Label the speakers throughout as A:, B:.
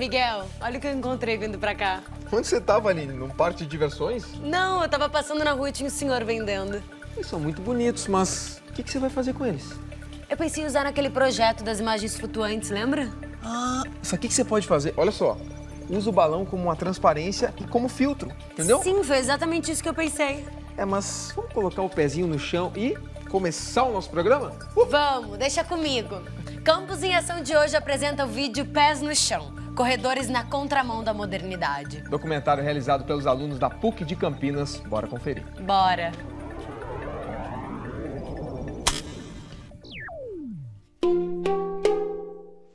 A: Miguel, olha o que eu encontrei vindo pra cá.
B: Onde você tava, Aline? Num parque de diversões?
A: Não, eu tava passando na rua e tinha um senhor vendendo.
B: Eles são muito bonitos, mas o que você vai fazer com eles?
A: Eu pensei em usar naquele projeto das imagens flutuantes, lembra?
B: Ah, só que você pode fazer? Olha só, usa o balão como uma transparência e como filtro, entendeu?
A: Sim, foi exatamente isso que eu pensei.
B: É, mas vamos colocar o pezinho no chão e começar o nosso programa?
A: Vamos, deixa comigo. Campus em Ação de hoje apresenta o vídeo Pés no Chão, corredores na contramão da modernidade.
B: Documentário realizado pelos alunos da PUC de Campinas. Bora conferir.
A: Bora.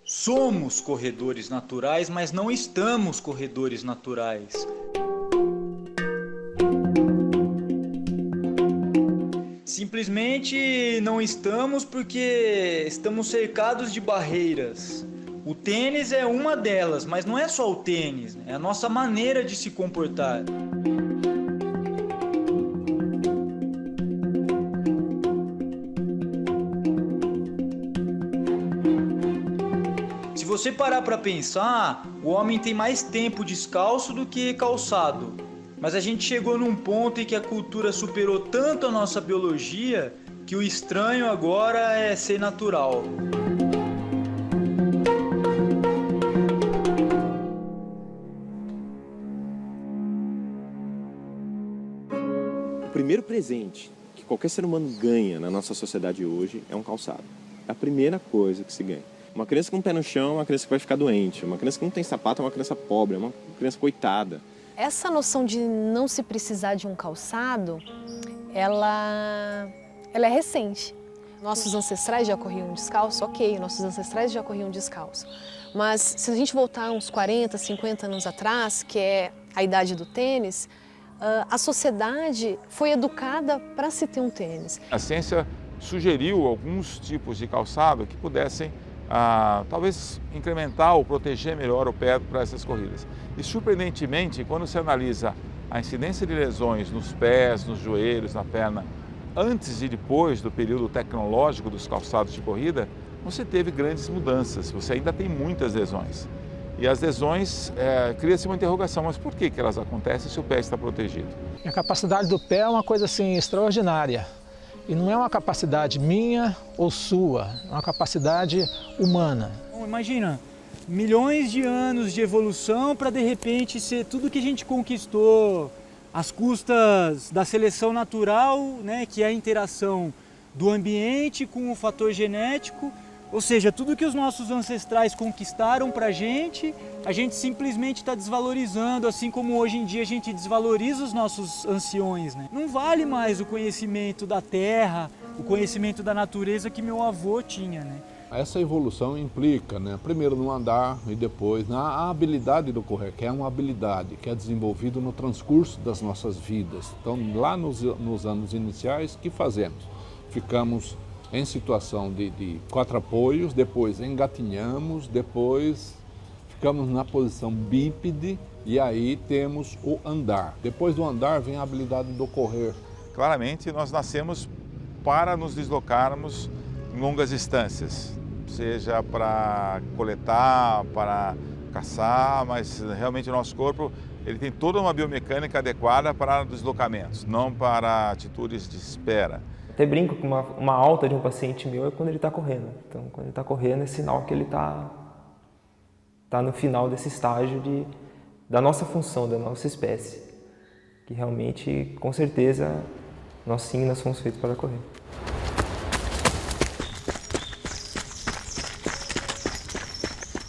C: Somos corredores naturais, mas não estamos corredores naturais. Simplesmente não estamos porque estamos cercados de barreiras. O tênis é uma delas, mas não é só o tênis, é a nossa maneira de se comportar. Se você parar para pensar, o homem tem mais tempo descalço do que calçado. Mas a gente chegou num ponto em que a cultura superou tanto a nossa biologia que o estranho agora é ser natural.
D: O primeiro presente que qualquer ser humano ganha na nossa sociedade hoje é um calçado. É a primeira coisa que se ganha. Uma criança com um pé no chão é uma criança que vai ficar doente. Uma criança que não tem sapato é uma criança pobre, é uma criança coitada.
E: Essa noção de não se precisar de um calçado, ela é recente. Nossos ancestrais já corriam descalço, ok, nossos ancestrais já corriam descalço. Mas se a gente voltar uns 40, 50 anos atrás, que é a idade do tênis, a sociedade foi educada para se ter um tênis.
F: A ciência sugeriu alguns tipos de calçado que pudessem talvez incrementar ou proteger melhor o pé para essas corridas. E surpreendentemente, quando se analisa a incidência de lesões nos pés, nos joelhos, na perna, antes e depois do período tecnológico dos calçados de corrida, você teve grandes mudanças, você ainda tem muitas lesões. E as lesões, cria-se uma interrogação, mas por que elas acontecem se o pé está protegido?
G: A capacidade do pé é uma coisa assim extraordinária. E não é uma capacidade minha ou sua, é uma capacidade humana.
C: Imagina, milhões de anos de evolução para de repente ser tudo que a gente conquistou às custas da seleção natural, né, que é a interação do ambiente com o fator genético. Ou seja, tudo que os nossos ancestrais conquistaram para a gente simplesmente está desvalorizando, assim como hoje em dia a gente desvaloriza os nossos anciões, né? Não vale mais o conhecimento da terra, o conhecimento da natureza que meu avô tinha, né?
H: Essa evolução implica, né, primeiro no andar e depois na habilidade do correr, que é uma habilidade que é desenvolvida no transcurso das nossas vidas. Então, lá nos anos iniciais, o que fazemos? Ficamos em situação de quatro apoios, depois engatinhamos, depois ficamos na posição bípede e aí temos o andar. Depois do andar vem a habilidade do correr.
F: Claramente, nós nascemos para nos deslocarmos em longas distâncias, seja para coletar, para caçar, mas realmente o nosso corpo ele tem toda uma biomecânica adequada para deslocamentos, não para atitudes de espera.
I: Até brinco com uma alta de um paciente meu é quando ele está correndo. Então, quando ele está correndo, é sinal que ele está no final desse estágio da nossa função, da nossa espécie. Que realmente, com certeza, nós fomos feitos para correr.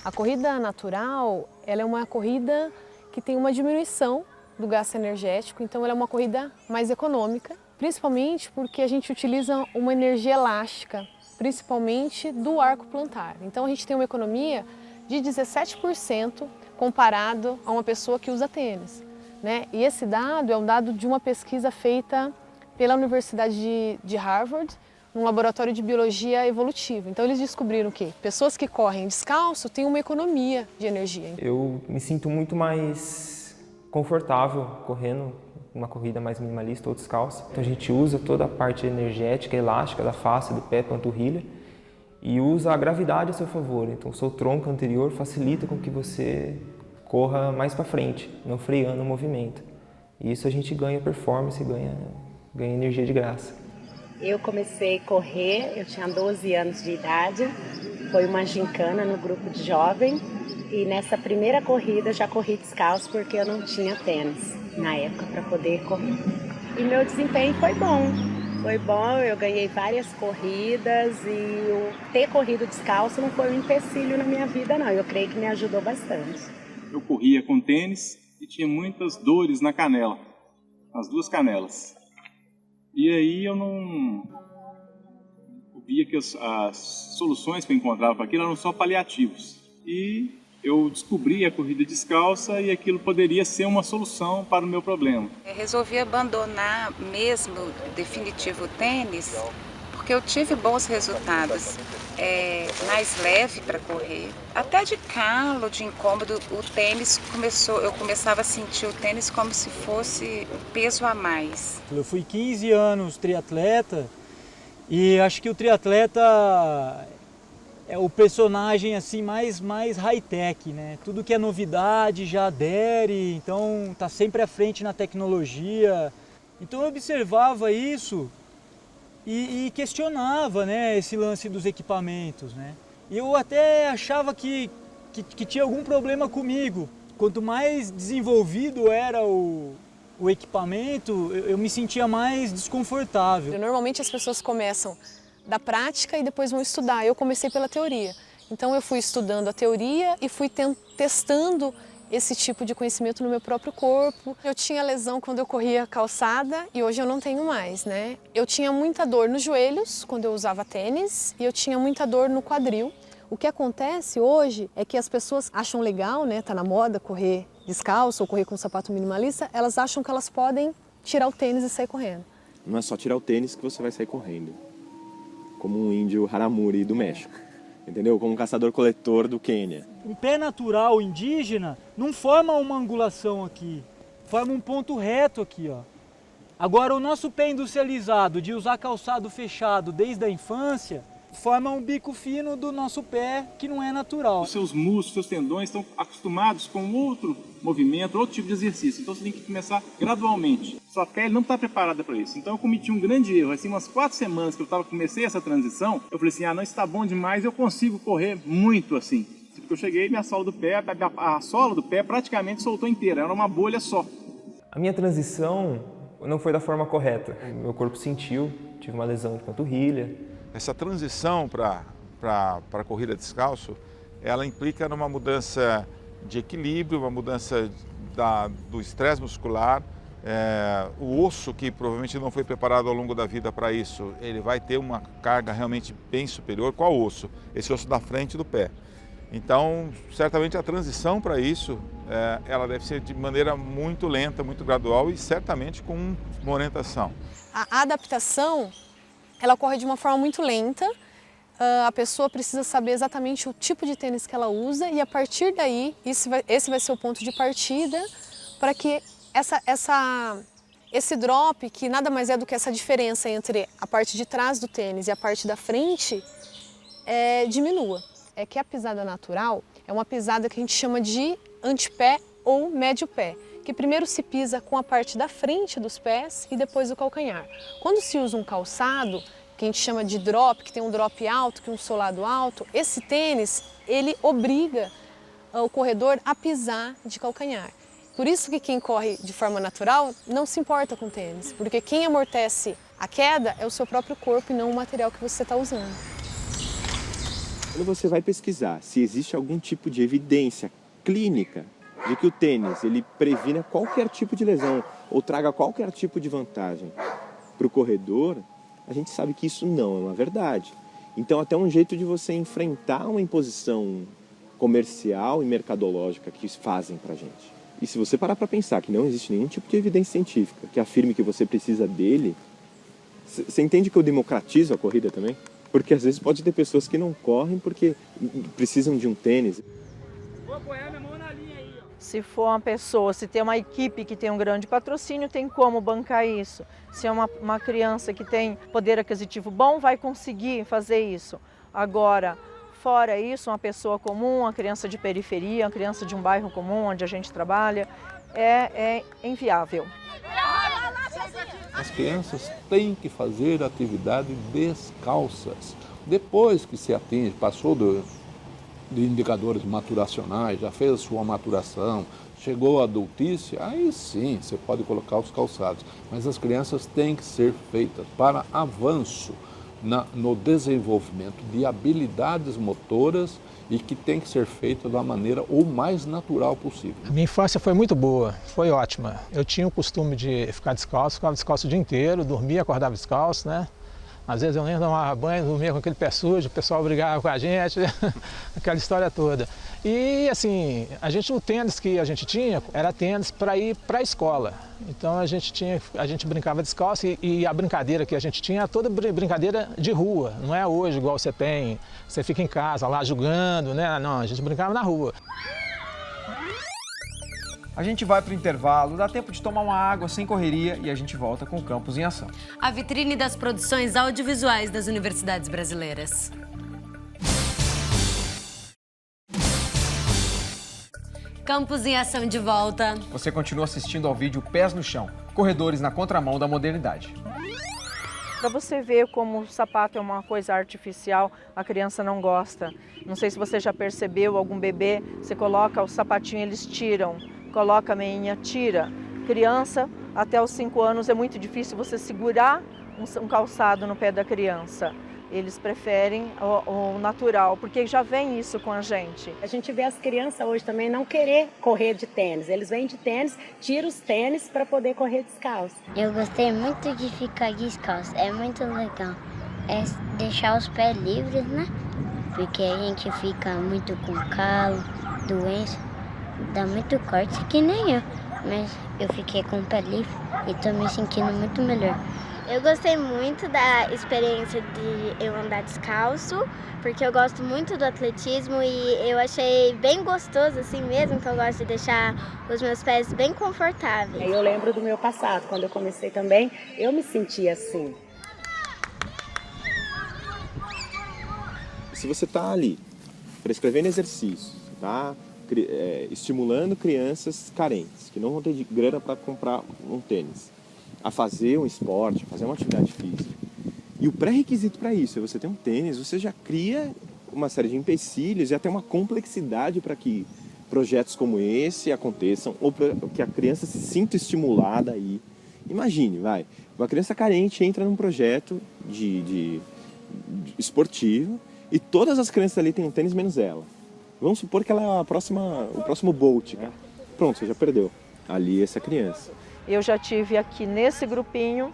E: A corrida natural, ela é uma corrida que tem uma diminuição do gasto energético, então ela é uma corrida mais econômica, principalmente porque a gente utiliza uma energia elástica, principalmente do arco plantar. Então a gente tem uma economia de 17% comparado a uma pessoa que usa tênis, né? E esse dado é um dado de uma pesquisa feita pela Universidade de Harvard, num laboratório de biologia evolutiva. Então eles descobriram que pessoas que correm descalço têm uma economia de energia.
I: Eu me sinto muito mais confortável correndo uma corrida mais minimalista ou descalça. Então a gente usa toda a parte energética, elástica da face, do pé, panturrilha. e usa a gravidade a seu favor. Então o seu tronco anterior facilita com que você corra mais para frente, não freando o movimento. E isso a gente ganha performance, ganha energia de graça.
J: Eu comecei a correr, eu tinha 12 anos de idade, foi uma gincana no grupo de jovem e nessa primeira corrida já corri descalço porque eu não tinha tênis na época para poder correr. E meu desempenho foi bom, eu ganhei várias corridas e o ter corrido descalço não foi um empecilho na minha vida não, eu creio que me ajudou bastante.
K: Eu corria com tênis e tinha muitas dores na canela, nas duas canelas. E aí eu via que as soluções que eu encontrava para aquilo eram só paliativos. E eu descobri a corrida descalça e aquilo poderia ser uma solução para o meu problema.
L: Eu resolvi abandonar mesmo definitivo o tênis, porque eu tive bons resultados. Mais leve para correr. Até de calo, de incômodo, o tênis eu começava a sentir o tênis como se fosse um peso a mais.
C: Eu fui 15 anos triatleta e acho que o triatleta é o personagem assim mais high-tech, né? Tudo que é novidade já adere, então tá sempre à frente na tecnologia. Então eu observava isso e questionava, né, esse lance dos equipamentos, né? E eu até achava que tinha algum problema comigo. Quanto mais desenvolvido era o equipamento, eu me sentia mais desconfortável.
E: Normalmente as pessoas começam da prática e depois vão estudar. Eu comecei pela teoria. Então eu fui estudando a teoria e fui testando esse tipo de conhecimento no meu próprio corpo. Eu tinha lesão quando eu corria calçada e hoje eu não tenho mais, né? Eu tinha muita dor nos joelhos quando eu usava tênis e eu tinha muita dor no quadril. O que acontece hoje é que as pessoas acham legal, né? Tá na moda correr descalço ou correr com sapato minimalista, elas acham que elas podem tirar o tênis e sair correndo.
D: Não é só tirar o tênis que você vai sair correndo. Como um índio Haramuri do México. Entendeu? Como um caçador-coletor do Quênia.
C: Um pé natural indígena não forma uma angulação aqui, forma um ponto reto aqui, ó. Agora o nosso pé industrializado de usar calçado fechado desde a infância forma um bico fino do nosso pé que não é natural.
K: Os seus músculos, seus tendões estão acostumados com outro movimento, outro tipo de exercício. Então você tem que começar gradualmente. Sua pele não está preparada para isso. Então eu cometi um grande erro. Assim, umas 4 semanas que eu comecei essa transição, eu falei assim, não, isso está bom demais, eu consigo correr muito assim. Porque eu cheguei, minha sola do pé, a sola do pé praticamente soltou inteira, era uma bolha só.
I: A minha transição não foi da forma correta. Meu corpo sentiu, tive uma lesão de panturrilha.
F: Essa transição para a corrida descalço, ela implica numa mudança de equilíbrio, uma mudança do estresse muscular. O osso, que provavelmente não foi preparado ao longo da vida para isso, ele vai ter uma carga realmente bem superior. Qual osso? Esse osso da frente do pé. Então, certamente a transição para isso, ela deve ser de maneira muito lenta, muito gradual e certamente com uma orientação.
E: A adaptação, ela ocorre de uma forma muito lenta. A pessoa precisa saber exatamente o tipo de tênis que ela usa e a partir daí, esse vai ser o ponto de partida para que esse drop, que nada mais é do que essa diferença entre a parte de trás do tênis e a parte da frente, diminua. É que a pisada natural é uma pisada que a gente chama de antepé ou médio pé, que primeiro se pisa com a parte da frente dos pés e depois o calcanhar. Quando se usa um calçado, que a gente chama de drop, que tem um drop alto, que tem um solado alto, esse tênis, ele obriga o corredor a pisar de calcanhar. Por isso que quem corre de forma natural não se importa com tênis, porque quem amortece a queda é o seu próprio corpo e não o material que você está usando.
D: Quando você vai pesquisar se existe algum tipo de evidência clínica de que o tênis ele previna qualquer tipo de lesão ou traga qualquer tipo de vantagem para o corredor, a gente sabe que isso não é uma verdade. Então, até um jeito de você enfrentar uma imposição comercial e mercadológica que fazem para a gente. E se você parar para pensar que não existe nenhum tipo de evidência científica que afirme que você precisa dele, você entende que eu democratizo a corrida também? Porque às vezes pode ter pessoas que não correm porque precisam de um tênis.
M: Vou apoiar minha mão na linha aí, ó. Se for uma pessoa, se tem uma equipe que tem um grande patrocínio, tem como bancar isso. Se é uma criança que tem poder aquisitivo bom, vai conseguir fazer isso. Agora, fora isso, uma pessoa comum, uma criança de periferia, uma criança de um bairro comum onde a gente trabalha, é inviável.
H: As crianças têm que fazer atividade descalças. Depois que se atinge, passou de indicadores maturacionais, já fez a sua maturação, chegou à adultice, aí sim você pode colocar os calçados. Mas as crianças têm que ser feitas para avanço no desenvolvimento de habilidades motoras e que tem que ser feita da maneira o mais natural possível.
G: A minha infância foi muito boa, foi ótima. Eu tinha o costume de ficar descalço, ficava descalço o dia inteiro, dormia, acordava descalço, né? Às vezes eu nem tomava banho, dormia com aquele pé sujo, o pessoal brigava com a gente, aquela história toda. E assim, o tênis que a gente tinha era tênis para ir para a escola. Então a gente brincava descalço e a brincadeira que a gente tinha era toda brincadeira de rua. Não é hoje igual você fica em casa lá jogando, né? Não, a gente brincava na rua.
B: A gente vai para o intervalo, dá tempo de tomar uma água sem correria e a gente volta com o Campus em Ação.
A: A vitrine das produções audiovisuais das universidades brasileiras. Campus em Ação de volta.
B: Você continua assistindo ao vídeo Pés no Chão, corredores na contramão da modernidade.
M: Para você ver como o sapato é uma coisa artificial, a criança não gosta. Não sei se você já percebeu, algum bebê, você coloca o sapatinho, eles tiram. Coloca a meinha, tira. Criança, até os 5 anos é muito difícil você segurar um calçado no pé da criança. Eles preferem o natural, porque já vem isso com a gente.
J: A gente vê as crianças hoje também não querer correr de tênis. Eles vêm de tênis, tiram os tênis para poder correr descalço.
N: Eu gostei muito de ficar descalço, é muito legal. É deixar os pés livres, né? Porque a gente fica muito com calo, doença. Dá muito corte, que nem eu, mas eu fiquei com o pé livre e tô me sentindo muito melhor.
O: Eu gostei muito da experiência de eu andar descalço, porque eu gosto muito do atletismo e eu achei bem gostoso assim mesmo, que eu gosto de deixar os meus pés bem confortáveis.
J: Eu lembro do meu passado, quando eu comecei também, eu me sentia assim.
D: Se você está ali prescrevendo exercício, tá? Estimulando crianças carentes, que não vão ter grana para comprar um tênis, a fazer um esporte, a fazer uma atividade física. E o pré-requisito para isso é você ter um tênis, você já cria uma série de empecilhos e até uma complexidade para que projetos como esse aconteçam ou para que a criança se sinta estimulada aí. Imagine, uma criança carente entra num projeto de esportivo e todas as crianças ali têm um tênis menos ela. Vamos supor que ela é o próximo Bolt. Pronto, você já perdeu. Ali essa criança.
M: Eu já tive aqui nesse grupinho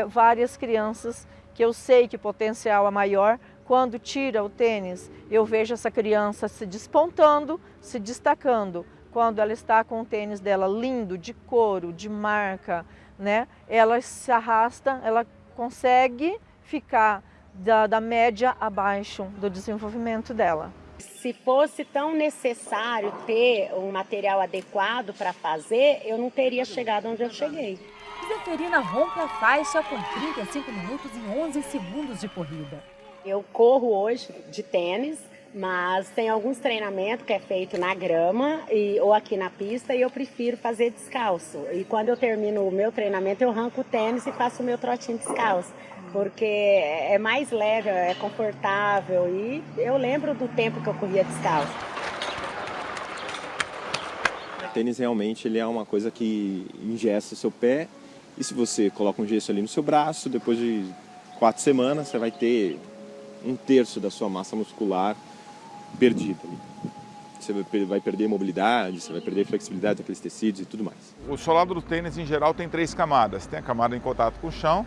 M: várias crianças que eu sei que o potencial é maior. Quando tira o tênis, eu vejo essa criança se despontando, se destacando. Quando ela está com o tênis dela lindo, de couro, de marca, né? Ela se arrasta, ela consegue ficar da média abaixo do desenvolvimento dela.
J: Se fosse tão necessário ter um material adequado para fazer, eu não teria chegado onde eu cheguei.
P: Zeferina rompe a faixa com 35 minutos e 11 segundos de corrida.
J: Eu corro hoje de tênis, mas tem alguns treinamentos que é feito na grama ou aqui na pista e eu prefiro fazer descalço. E quando eu termino o meu treinamento, eu arranco o tênis e faço o meu trotinho descalço. Porque é mais leve, é confortável e eu lembro do tempo que eu corria descalço.
D: O tênis realmente ele é uma coisa que engessa o seu pé e se você coloca um gesso ali no seu braço, depois de 4 semanas você vai ter 1/3 da sua massa muscular perdida ali. Você vai perder mobilidade, você vai perder flexibilidade daqueles tecidos e tudo mais.
F: O solado do tênis em geral tem 3 camadas. Tem a camada em contato com o chão,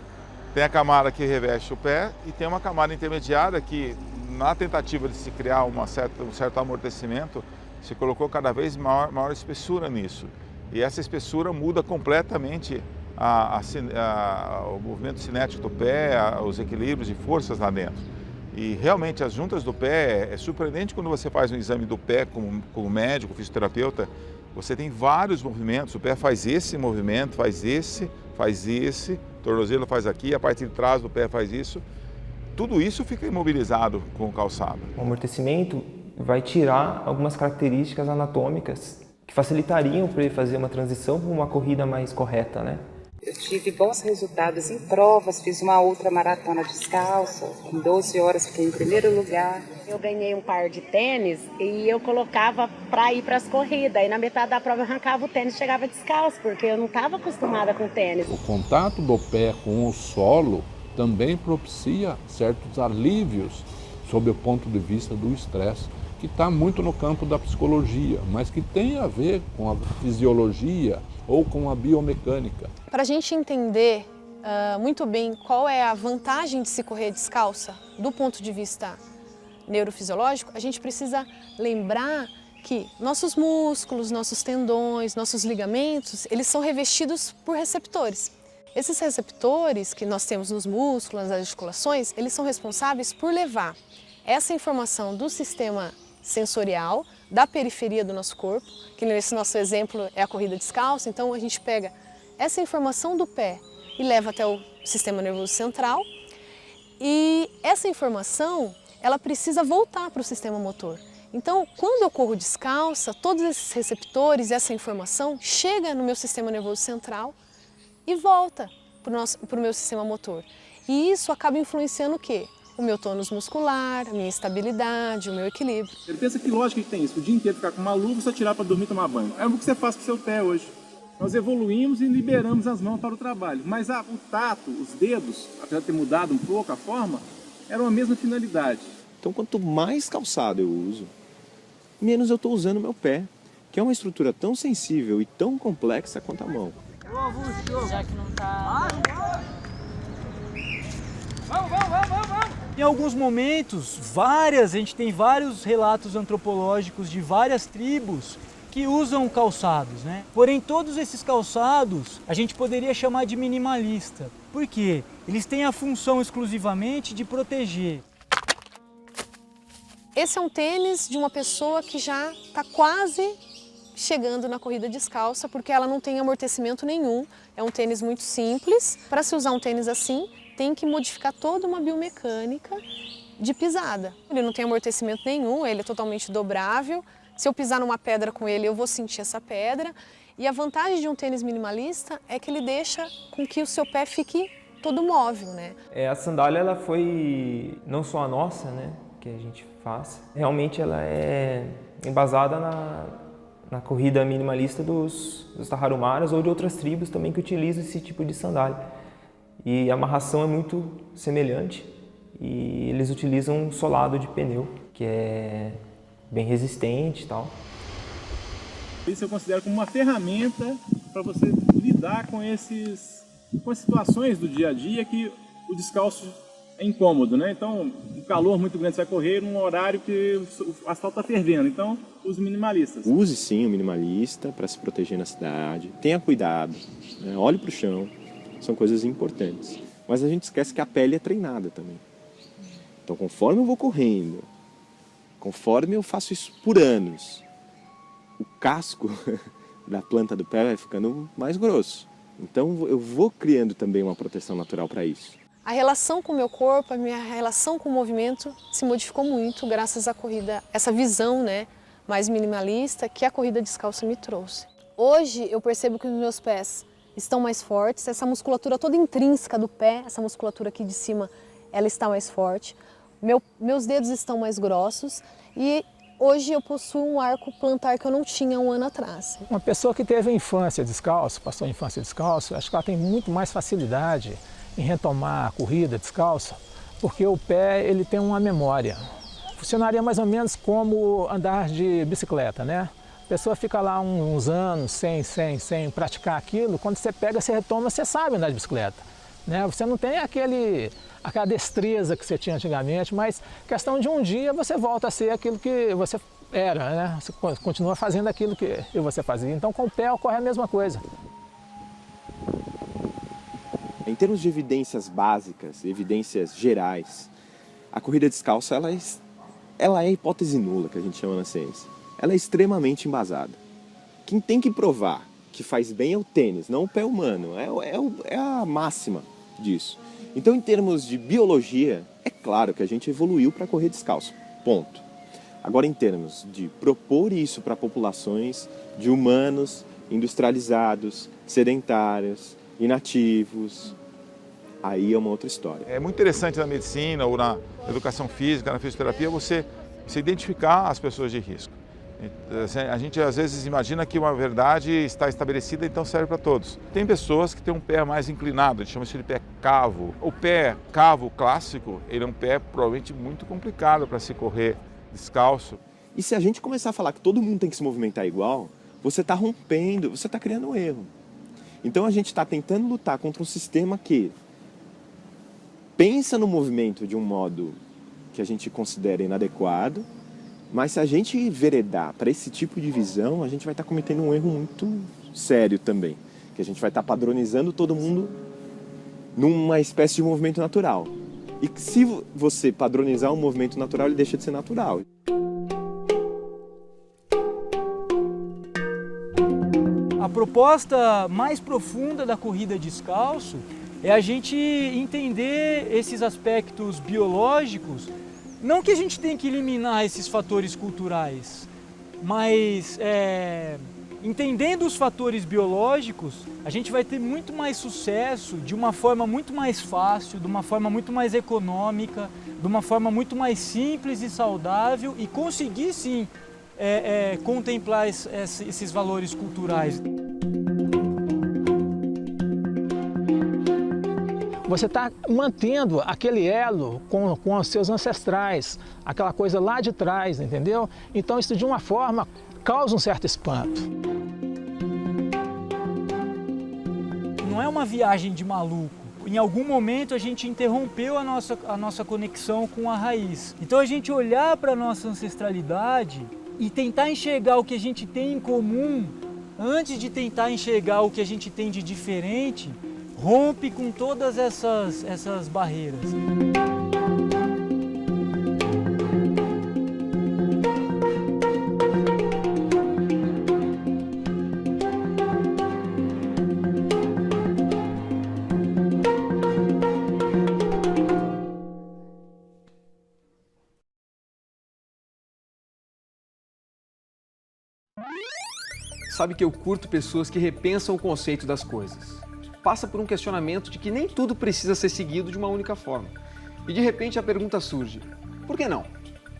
F: tem a camada que reveste o pé e tem uma camada intermediária que, na tentativa de se criar um certo amortecimento, se colocou cada vez maior espessura nisso. E essa espessura muda completamente o movimento cinético do pé, os equilíbrios e forças lá dentro. E realmente as juntas do pé, é surpreendente quando você faz um exame do pé como médico, fisioterapeuta, você tem vários movimentos, o pé faz esse movimento, faz esse, o tornozelo faz aqui, a parte de trás do pé faz isso. tudo isso fica imobilizado com o calçado.
I: O amortecimento vai tirar algumas características anatômicas que facilitariam para ele fazer uma transição para uma corrida mais correta, né?
L: Eu tive bons resultados em provas, fiz uma outra maratona descalça, em 12 horas fiquei em primeiro lugar.
J: Eu ganhei um par de tênis e eu colocava para ir para as corridas. Aí na metade da prova eu arrancava o tênis e chegava descalço, porque eu não estava acostumada com tênis.
H: O contato do pé com o solo também propicia certos alívios sob o ponto de vista do estresse, que está muito no campo da psicologia, mas que tem a ver com a fisiologia ou com a biomecânica.
E: Para a gente entender muito bem qual é a vantagem de se correr descalça do ponto de vista neurofisiológico, a gente precisa lembrar que nossos músculos, nossos tendões, nossos ligamentos, eles são revestidos por receptores. Esses receptores que nós temos nos músculos, nas articulações, eles são responsáveis por levar essa informação do sistema sensorial, da periferia do nosso corpo, que nesse nosso exemplo é a corrida descalça, então a gente pega essa informação do pé e leva até o sistema nervoso central, e essa informação ela precisa voltar para o sistema motor. Então, quando eu corro descalça, todos esses receptores, essa informação chega no meu sistema nervoso central e volta para o meu sistema motor. E isso acaba influenciando o quê? O meu tônus muscular, a minha estabilidade, o meu equilíbrio.
K: Ele pensa que lógica que tem isso, o dia inteiro ficar com uma luva, só tirar para dormir e tomar banho. É o que você faz com o seu pé hoje. Nós evoluímos e liberamos as mãos para o trabalho, mas o tato, os dedos, apesar de ter mudado um pouco a forma, eram a mesma finalidade.
D: Então, quanto mais calçado eu uso, menos eu estou usando o meu pé, que é uma estrutura tão sensível e tão complexa quanto a mão.
P: Já que não tá...
C: Em alguns momentos, a gente tem vários relatos antropológicos de várias tribos que usam calçados, né? Porém, todos esses calçados a gente poderia chamar de minimalista. Por quê? Eles têm a função exclusivamente de proteger.
E: Esse é um tênis de uma pessoa que já está quase chegando na corrida descalça, porque ela não tem amortecimento nenhum. É um tênis muito simples. Para se usar um tênis assim, tem que modificar toda uma biomecânica de pisada. Ele não tem amortecimento nenhum, ele é totalmente dobrável. Se eu pisar numa pedra com ele, eu vou sentir essa pedra. E a vantagem de um tênis minimalista é que ele deixa com que o seu pé fique todo móvel, né?
I: A sandália, ela foi não só a nossa, né, que a gente faz. Realmente ela é embasada na corrida minimalista dos Tarahumaras ou de outras tribos também que utilizam esse tipo de sandália. E a amarração é muito semelhante e eles utilizam um solado de pneu, que é bem resistente e tal.
K: Isso eu considero como uma ferramenta para você lidar com as situações do dia a dia que o descalço é incômodo, né? Então, um calor muito grande, você vai correr num horário que o asfalto está fervendo. Então, use minimalistas.
D: Use sim o minimalista para se proteger na cidade. Tenha cuidado, né? Olhe para o chão. São coisas importantes. Mas a gente esquece que a pele é treinada também. Então, conforme eu vou correndo, conforme eu faço isso por anos, o casco da planta do pé vai ficando mais grosso. Então, eu vou criando também uma proteção natural para isso.
E: A relação com o meu corpo, a minha relação com o movimento se modificou muito graças à corrida, essa visão, né, mais minimalista que a corrida descalça me trouxe. Hoje eu percebo que os meus pés estão mais fortes, essa musculatura toda intrínseca do pé, essa musculatura aqui de cima, ela está mais forte. Meus dedos estão mais grossos e hoje eu possuo um arco plantar que eu não tinha um ano atrás.
G: Uma pessoa que teve a infância descalço, passou a infância descalço, acho que ela tem muito mais facilidade em retomar a corrida descalça, porque o pé ele tem uma memória. Funcionaria mais ou menos como andar de bicicleta, né? A pessoa fica lá uns anos sem praticar aquilo, quando você pega, você retoma, você sabe andar de bicicleta, né? Você não tem aquela destreza que você tinha antigamente, mas questão de um dia você volta a ser aquilo que você era, né? Você continua fazendo aquilo que você fazia. Então com o pé ocorre a mesma coisa.
D: Em termos de evidências básicas, evidências gerais, a corrida descalça ela é a hipótese nula, que a gente chama na ciência. Ela é extremamente embasada. Quem tem que provar que faz bem é o tênis, não o pé humano. É a máxima disso. Então, em termos de biologia, é claro que a gente evoluiu para correr descalço, ponto. Agora, em termos de propor isso para populações de humanos industrializados, sedentários, inativos, aí é uma outra história.
F: É muito interessante na medicina ou na educação física, na fisioterapia, você identificar as pessoas de risco. A gente às vezes imagina que uma verdade está estabelecida, então serve para todos. Tem pessoas que têm um pé mais inclinado, a gente chama isso de pé cavo. O pé cavo clássico, ele é um pé provavelmente muito complicado para se correr descalço.
D: E se a gente começar a falar que todo mundo tem que se movimentar igual, você está rompendo, você está criando um erro. Então a gente está tentando lutar contra um sistema que pensa no movimento de um modo que a gente considera inadequado, mas se a gente enveredar para esse tipo de visão, a gente vai estar cometendo um erro muito sério também, que a gente vai estar padronizando todo mundo numa espécie de movimento natural. E que se você padronizar um movimento natural, ele deixa de ser natural.
C: A proposta mais profunda da corrida descalço é a gente entender esses aspectos biológicos. Não que a gente tenha que eliminar esses fatores culturais, mas entendendo os fatores biológicos, a gente vai ter muito mais sucesso de uma forma muito mais fácil, de uma forma muito mais econômica, de uma forma muito mais simples e saudável e conseguir sim contemplar esses valores culturais.
G: Você está mantendo aquele elo com os seus ancestrais, aquela coisa lá de trás, entendeu? Então isso de uma forma causa um certo espanto.
C: Não é uma viagem de maluco. Em algum momento a gente interrompeu a nossa conexão com a raiz. Então a gente olhar para a nossa ancestralidade e tentar enxergar o que a gente tem em comum, antes de tentar enxergar o que a gente tem de diferente, rompe com todas essas barreiras.
B: Sabe que eu curto pessoas que repensam o conceito das coisas. Passa por um questionamento de que nem tudo precisa ser seguido de uma única forma. E de repente a pergunta surge, por que não?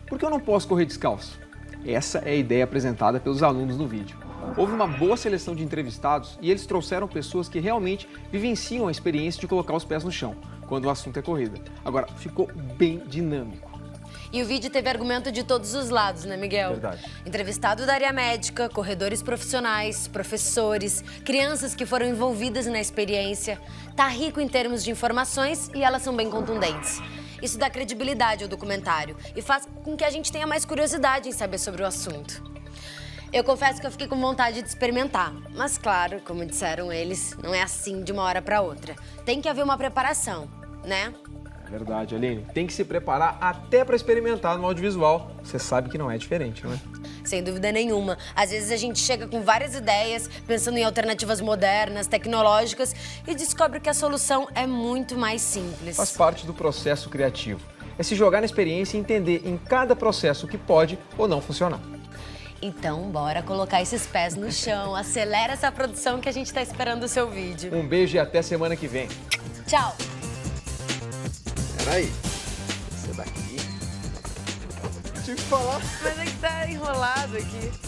B: Por que eu não posso correr descalço? Essa é a ideia apresentada pelos alunos no vídeo. Houve uma boa seleção de entrevistados e eles trouxeram pessoas que realmente vivenciam a experiência de colocar os pés no chão, quando o assunto é corrida. Agora, ficou bem dinâmico.
A: E o vídeo teve argumento de todos os lados, né, Miguel?
B: Verdade.
A: Entrevistado da área médica, corredores profissionais, professores, crianças que foram envolvidas na experiência. Tá rico em termos de informações e elas são bem contundentes. Isso dá credibilidade ao documentário e faz com que a gente tenha mais curiosidade em saber sobre o assunto. Eu confesso que eu fiquei com vontade de experimentar, mas claro, como disseram eles, não é assim de uma hora para outra. Tem que haver uma preparação, né?
B: É verdade, Aline. Tem que se preparar até para experimentar no audiovisual. Você sabe que não é diferente, não é?
A: Sem dúvida nenhuma. Às vezes a gente chega com várias ideias, pensando em alternativas modernas, tecnológicas, e descobre que a solução é muito mais simples.
B: Faz parte do processo criativo. É se jogar na experiência e entender em cada processo o que pode ou não funcionar.
A: Então, bora colocar esses pés no chão. Acelera essa produção que a gente tá esperando o seu vídeo.
B: Um beijo e até semana que vem.
A: Tchau!
B: Peraí, esse daqui... Tive que falar.
A: Mas é que tá enrolado aqui.